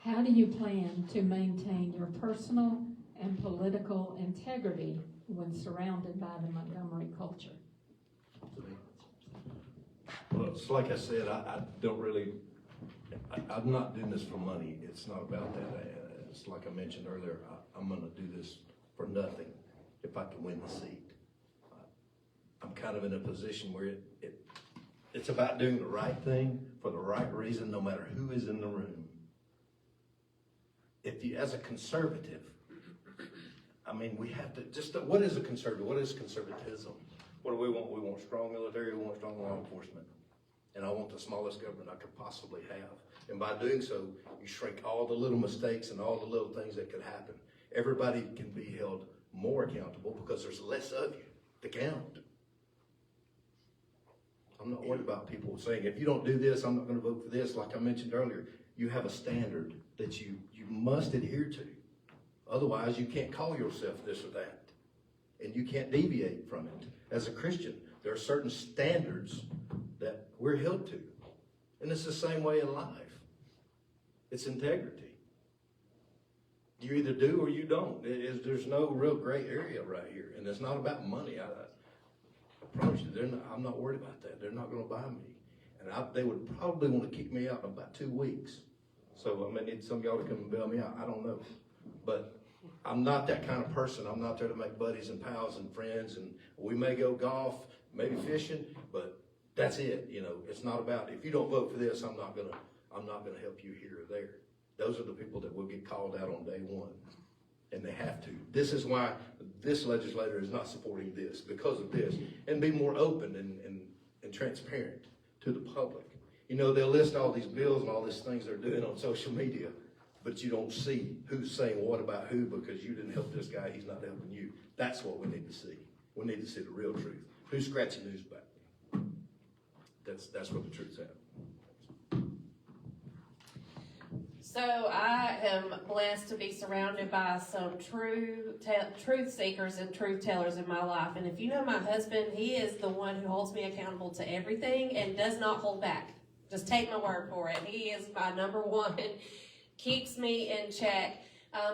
How do you plan to maintain your personal and political integrity when surrounded by the Montgomery culture? Well, it's like I said, I don't really, I'm not doing this for money. It's not about that. It's like I mentioned earlier, I'm gonna do this for nothing if I can win the seat. I'm kind of in a position where it's about doing the right thing for the right reason, no matter who is in the room. If you, as a conservative, I mean, we have to, what is a conservative? What is conservatism? What do we want? We want strong military, we want strong law enforcement. And I want the smallest government I could possibly have. And by doing so, you shrink all the little mistakes and all the little things that could happen. Everybody can be held more accountable because there's less of you to count. I'm not worried about people saying, if you don't do this, I'm not gonna vote for this. Like I mentioned earlier, you have a standard that you must adhere to. Otherwise, you can't call yourself this or that. And you can't deviate from it. As a Christian, there are certain standards that we're held to. And it's the same way in life. It's integrity. You either do or you don't. There's no real gray area right here. And it's not about money. I promise you, I'm not worried about that. They're not going to buy me. And they would probably want to kick me out in about 2 weeks. So I may need some of y'all to come and bail me out. I don't know. But I'm not that kind of person. I'm not there to make buddies and pals and friends. And we may go golf, maybe fishing, but that's it. You know, it's not about, if you don't vote for this, I'm not gonna help you here or there. Those are the people that will get called out on day one. And they have to. This is why this legislator is not supporting this, because of this. And be more open and transparent to the public. You know, they'll list all these bills and all these things they're doing on social media, but you don't see who's saying what about who because you didn't help this guy, he's not helping you. That's what we need to see. We need to see the real truth. Who's scratching who's back? That's where the truth's at. So I am blessed to be surrounded by some truth seekers and truth tellers in my life. And if you know my husband, he is the one who holds me accountable to everything and does not hold back. Just take my word for it. He is my number one, keeps me in check.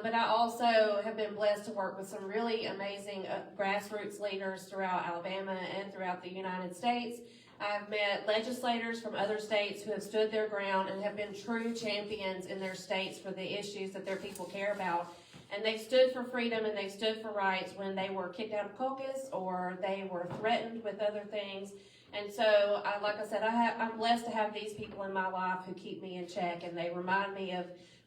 But I also have been blessed to work with some really amazing grassroots leaders throughout Alabama and throughout the United States. I've met legislators from other states who have stood their ground and have been true champions in their states for the issues that their people care about. And they've stood for freedom and they've stood for rights when they were kicked out of caucus or they were threatened with other things. And so, like I said, I'm blessed to have these people in my life who keep me in check, and they remind me of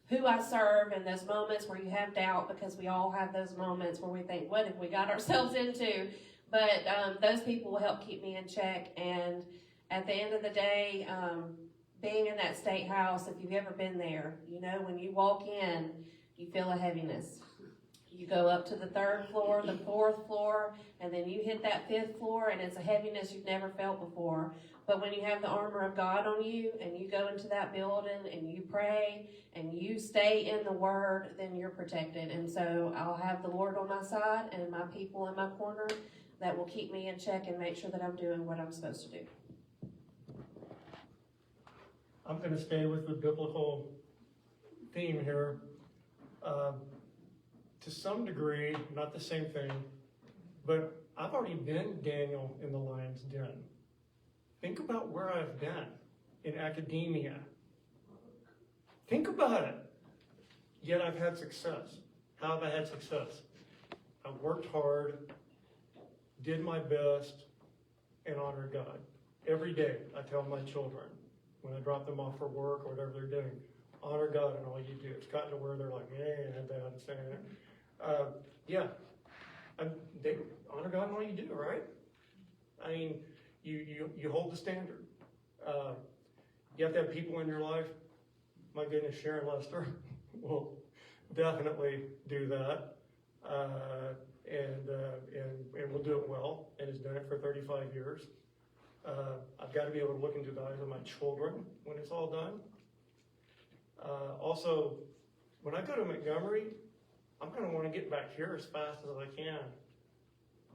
who I serve in those moments where you have doubt, because we all have those moments where we think, what have we got ourselves into? But those people will help keep me in check. And at the end of the day, being in that state house, if you've ever been there, you know, when you walk in, you feel a heaviness. You go up to the 3rd floor, the 4th floor, and then you hit that 5th floor, and it's a heaviness you've never felt before. But when you have the armor of God on you, and you go into that building, and you pray, and you stay in the Word, then you're protected. And so I'll have the Lord on my side, and my people in my corner that will keep me in check and make sure that I'm doing what I'm supposed to do. I'm gonna stay with the biblical theme here. To some degree, not the same thing, but I've already been Daniel in the lion's den. Think about where I've been in academia. Think about it. Yet I've had success. How have I had success? I worked hard, did my best, and honored God. Every day I tell my children, when I drop them off for work or whatever they're doing, honor God in all you do. It's gotten to where they're like, yeah, I'm saying it. They honor God in all you do, right? I mean, you hold the standard. You have to have people in your life. My goodness, Sharon Lester will definitely do that, and will do it well, and has done it for 35 years. I've got to be able to look into the eyes of my children when it's all done. Also, when I go to Montgomery, I'm going to want to get back here as fast as I can.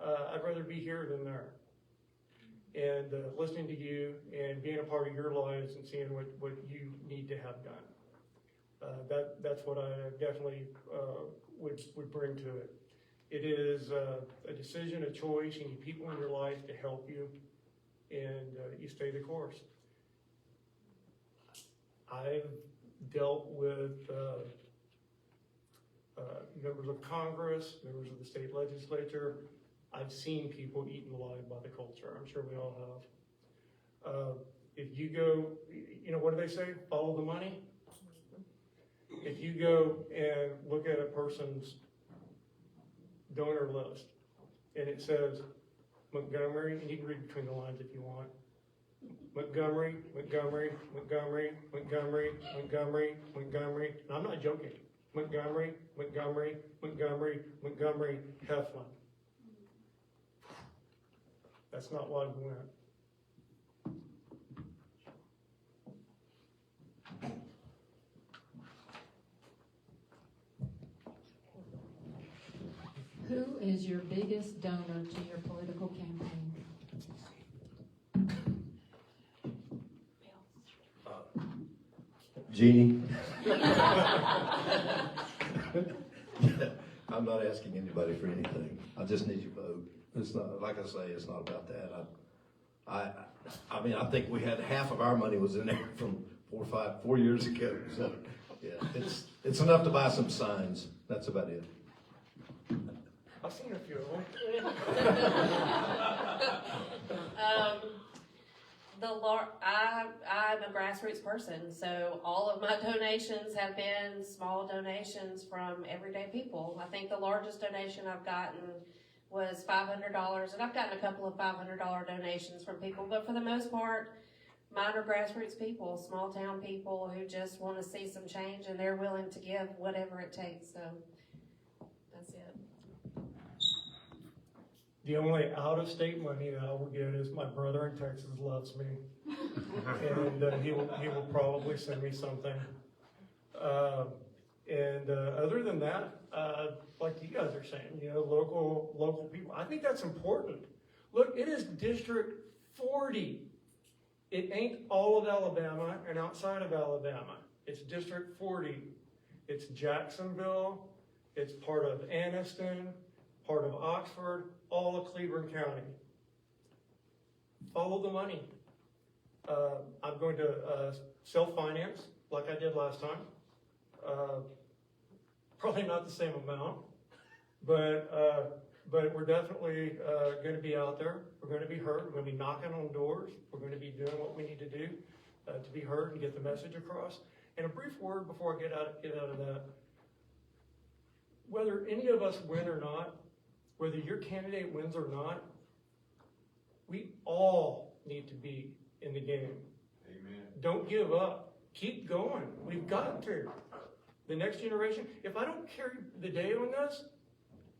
I'd rather be here than there. And listening to you and being a part of your lives and seeing what you need to have done. That's what I definitely would bring to it. It is a decision, a choice. You need people in your life to help you, and you stay the course. I've dealt with members of Congress, members of the state legislature. I've seen people eaten alive by the culture. I'm sure we all have. If you go, what do they say? Follow the money. If you go and look at a person's donor list, and it says Montgomery, and you can read between the lines if you want. Montgomery, Montgomery, Montgomery, Montgomery, Montgomery, Montgomery. And I'm not joking. Montgomery, Montgomery, Montgomery, Montgomery, Heflin. That's not why we went. Who is your biggest donor to your political campaign? Jeannie? I'm not asking anybody for anything. I just need your vote. It's not, like I say, it's not about that. I mean, I think we had half of our money was in there from 4 years ago. So, yeah, it's enough to buy some signs. That's about it. I've seen a few of them. I'm a grassroots person, so all of my donations have been small donations from everyday people. I think the largest donation I've gotten was $500, and I've gotten a couple of $500 donations from people, but for the most part, mine are grassroots people, small town people who just want to see some change, and they're willing to give whatever it takes, so that's it. The only out-of-state money that I will get is my brother in Texas loves me, and he will probably send me something. Other than that, like you guys are saying, local people. I think that's important. Look, it is District 40. It ain't all of Alabama and outside of Alabama. It's District 40. It's Jacksonville. It's part of Anniston, part of Oxford, all of Cleveland County. Follow the money. I'm going to self-finance like I did last time. Probably not the same amount, but we're definitely going to be out there. We're going to be heard. We're going to be knocking on doors. We're going to be doing what we need to do to be heard and get the message across. And a brief word before I get out of that. Whether any of us win or not, whether your candidate wins or not, we all need to be in the game. Amen. Don't give up. Keep going. We've got to. The next generation, if I don't carry the day on this,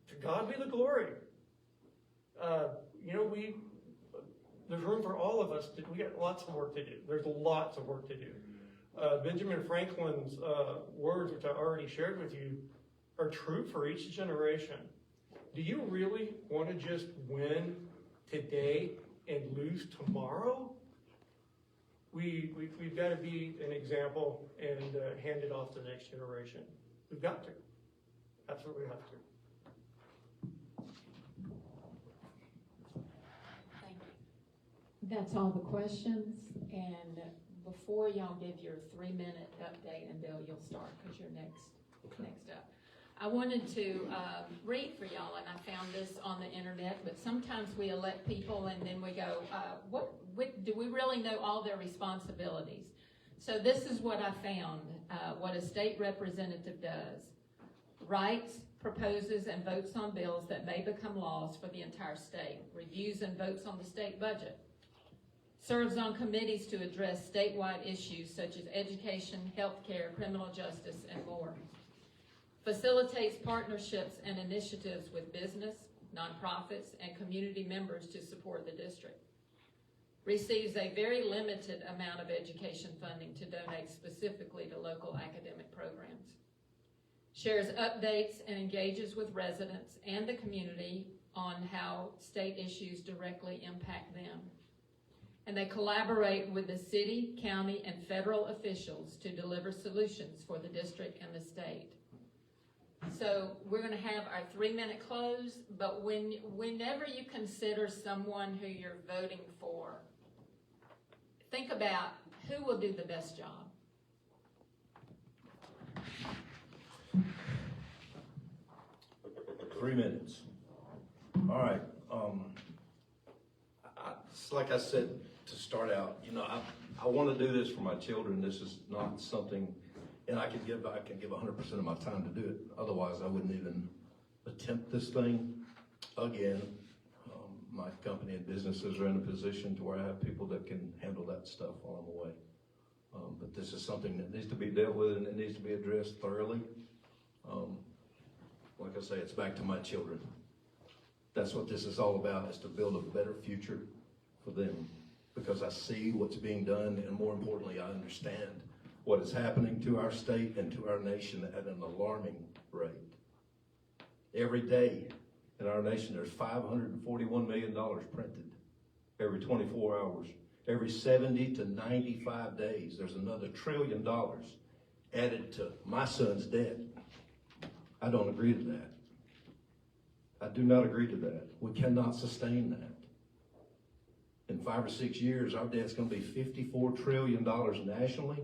to God be the glory. You know, there's room for all of us. We got lots of work to do. There's lots of work to do. Benjamin Franklin's words, which I already shared with you, are true for each generation. Do you really want to just win today and lose tomorrow? We've got to be an example and hand it off to the next generation. We've got to. Absolutely have to. Thank you. That's all the questions, and before y'all give your 3-minute update, and Bill, you'll start, because you're next up. I wanted to read for y'all, and I found this on the internet, but sometimes we elect people and then we go, what do we really know all their responsibilities? So this is what I found, what a state representative does. Writes, proposes, and votes on bills that may become laws for the entire state. Reviews and votes on the state budget. Serves on committees to address statewide issues such as education, healthcare, criminal justice, and more. Facilitates partnerships and initiatives with business, nonprofits, and community members to support the district. Receives a very limited amount of education funding to donate specifically to local academic programs. Shares updates and engages with residents and the community on how state issues directly impact them. And they collaborate with the city, county, and federal officials to deliver solutions for the district and the state. So we're going to have our 3-minute close, but whenever you consider someone who you're voting for, think about who will do the best job. 3 minutes. All right. It's like I said to start out, you know, I want to do this for my children. This is not something, and I can give 100% of my time to do it. Otherwise, I wouldn't even attempt this thing again. My company and businesses are in a position to where I have people that can handle that stuff while I'm away. But this is something that needs to be dealt with, and it needs to be addressed thoroughly. Like I say, it's back to my children. That's what this is all about, is to build a better future for them. Because I see what's being done, and more importantly, I understand what is happening to our state and to our nation at an alarming rate. Every day in our nation, there's $541 million printed every 24 hours. Every 70 to 95 days, there's another $1 trillion added to my son's debt. I don't agree to that. I do not agree to that. We cannot sustain that. In 5 or 6 years, our debt's going to be $54 trillion nationally.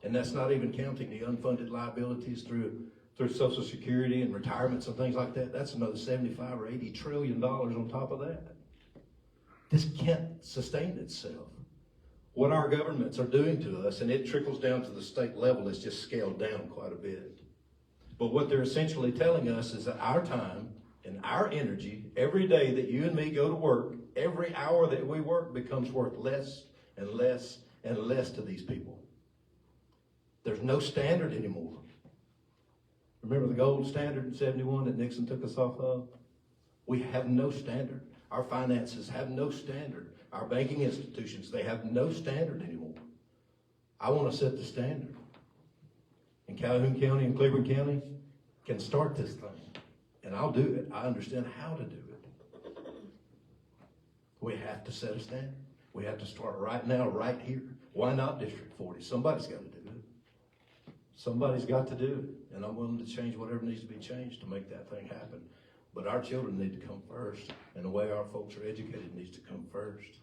And that's not even counting the unfunded liabilities through Social Security and retirements and things like that. That's another 75 or 80 trillion dollars on top of that. This can't sustain itself. What our governments are doing to us, and it trickles down to the state level, is just scaled down quite a bit. But what they're essentially telling us is that our time and our energy, every day that you and me go to work, every hour that we work becomes worth less and less and less to these people. There's no standard anymore. Remember the gold standard in 71 that Nixon took us off of? We have no standard. Our finances have no standard. Our banking institutions, they have no standard anymore. I want to set the standard. And Calhoun County and Cleveland County can start this thing. And I'll do it. I understand how to do it. We have to set a standard. We have to start right now, right here. Why not District 40? Somebody's got to do it. Somebody's got to do it. And I'm willing to change whatever needs to be changed to make that thing happen. But our children need to come first. And the way our folks are educated needs to come first.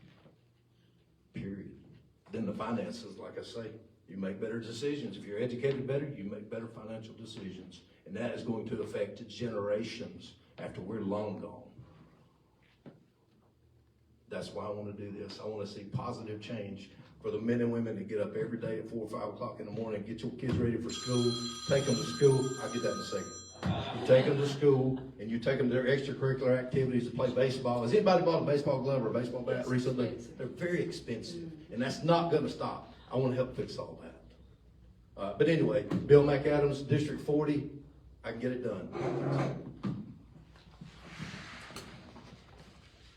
Period. Then the finances, like I say, you make better decisions. If you're educated better, you make better financial decisions. And that is going to affect generations after we're long gone. That's why I want to do this. I want to see positive change for the men and women that get up every day at 4 or 5 o'clock in the morning, get your kids ready for school, take them to school. I'll get that in a second. You take them to school, and you take them to their extracurricular activities to play baseball. Has anybody bought a baseball glove or a baseball bat recently? They're very expensive, and that's not going to stop. I want to help fix all that. But anyway, Bill McAdams, District 40, I can get it done.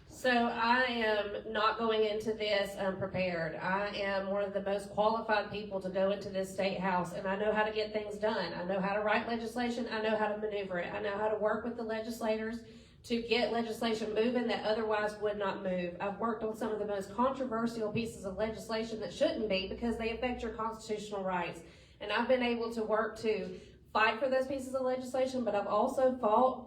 So I am not going into this unprepared. I am one of the most qualified people to go into this state house, and I know how to get things done. I know how to write legislation. I know how to maneuver it. I know how to work with the legislators to get legislation moving that otherwise would not move. I've worked on some of the most controversial pieces of legislation that shouldn't be because they affect your constitutional rights. And I've been able to work to fight for those pieces of legislation, but I've also fought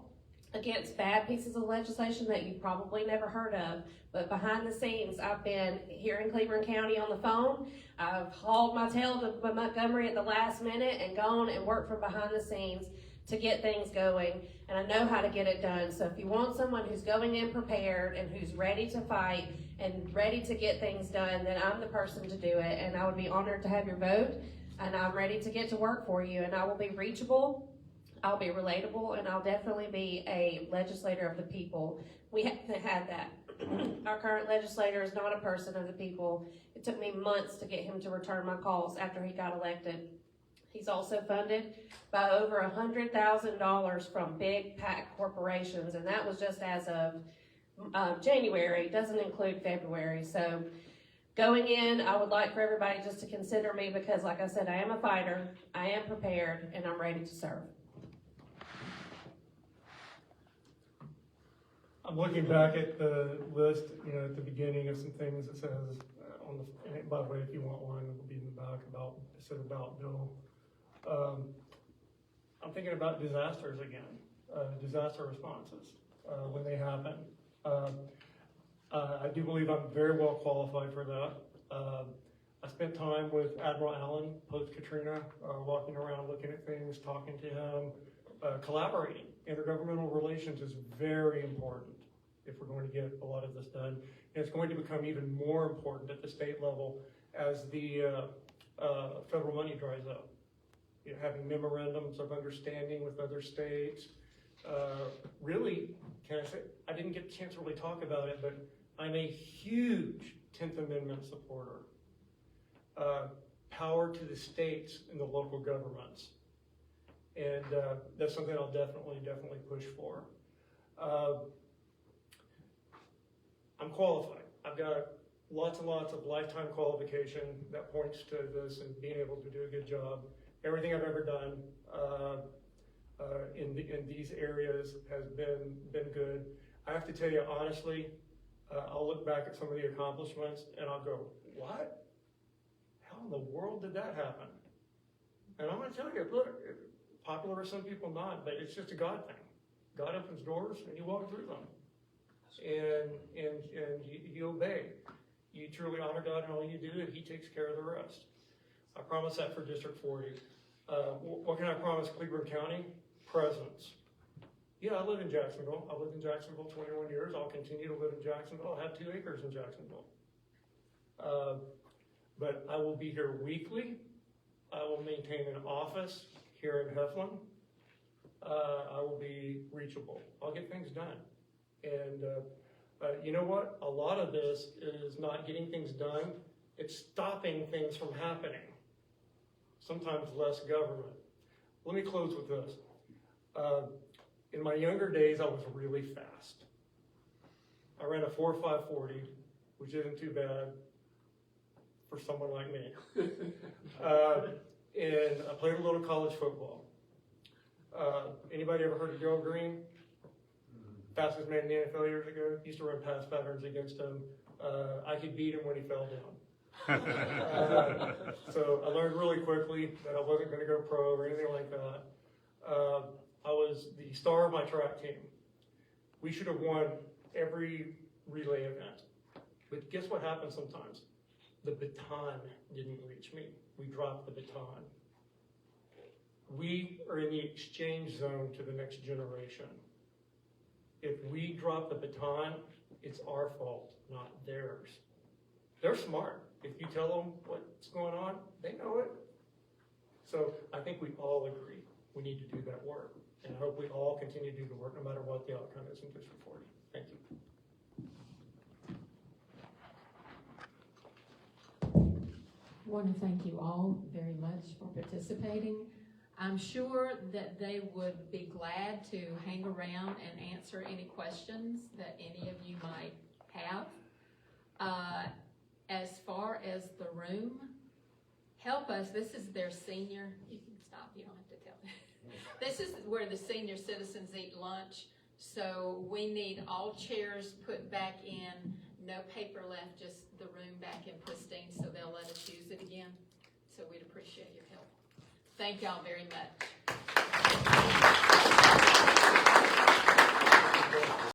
against bad pieces of legislation that you've probably never heard of. But behind the scenes, I've been here in Cleveland County on the phone. I've hauled my tail to Montgomery at the last minute and gone and worked from behind the scenes to get things going. And I know how to get it done. So if you want someone who's going in prepared and who's ready to fight and ready to get things done, then I'm the person to do it. And I would be honored to have your vote. And I'm ready to get to work for you. And I will be reachable. I'll be relatable, and I'll definitely be a legislator of the people. We haven't had that. Our current legislator is not a person of the people. It took me months to get him to return my calls after he got elected. He's also funded by over $100,000 from big PAC corporations, and that was just as of January. Doesn't include February. So going in, I would like for everybody just to consider me because, like I said, I am a fighter, I am prepared, and I'm ready to serve. I'm looking back at the list, at the beginning of some things that says, and by the way, if you want one, it'll be in the back it said about Bill. I'm thinking about disasters again, disaster responses, when they happen. I do believe I'm very well qualified for that. I spent time with Admiral Allen post-Katrina, walking around, looking at things, talking to him, collaborating. Intergovernmental relations is very important if we're going to get a lot of this done. And it's going to become even more important at the state level as the federal money dries up. Having memorandums of understanding with other states. Really, can I say, I didn't get a chance to really talk about it, but I'm a huge 10th Amendment supporter. Power to the states and the local governments. And that's something I'll definitely push for. I'm qualified. I've got lots and lots of lifetime qualification that points to this and being able to do a good job. Everything I've ever done in these areas has been good. I have to tell you honestly, I'll look back at some of the accomplishments and I'll go, what? How in the world did that happen? And I'm going to tell you, look, popular with some people not, but it's just a God thing. God opens doors and you walk through them. And you obey. You truly honor God in all you do, and He takes care of the rest. I promise that for District 40. What can I promise Cleveland County? Presence. Yeah, I live in Jacksonville. I lived in Jacksonville 21 years. I'll continue to live in Jacksonville. I have 2 acres in Jacksonville. But I will be here weekly. I will maintain an office here in Heflin. I will be reachable. I'll get things done. And you know what? A lot of this is not getting things done. It's stopping things from happening. Sometimes less government. Let me close with this. In my younger days, I was really fast. I ran a 4.540, which isn't too bad for someone like me. And I played a little college football. Anybody ever heard of Joe Green? Fastest man in the NFL years ago. Used to run pass patterns against him. I could beat him when he fell down. So I learned really quickly that I wasn't going to go pro or anything like that. I was the star of my track team. We should have won every relay event. But guess what happens sometimes? The baton didn't reach me. We dropped the baton. We are in the exchange zone to the next generation. If we drop the baton, it's our fault, not theirs. They're smart. If you tell them what's going on, they know it. So I think we all agree we need to do that work. And I hope we all continue to do the work no matter what the outcome is in District 40. Thank you. I want to thank you all very much for participating. I'm sure that they would be glad to hang around and answer any questions that any of you might have. As far as the room, help us, this is their senior, you can stop, you don't have to tell me. This is where the senior citizens eat lunch, so we need all chairs put back in, no paper left, just the room back in pristine, so they'll let us use it again. So we'd appreciate your help. Thank y'all very much.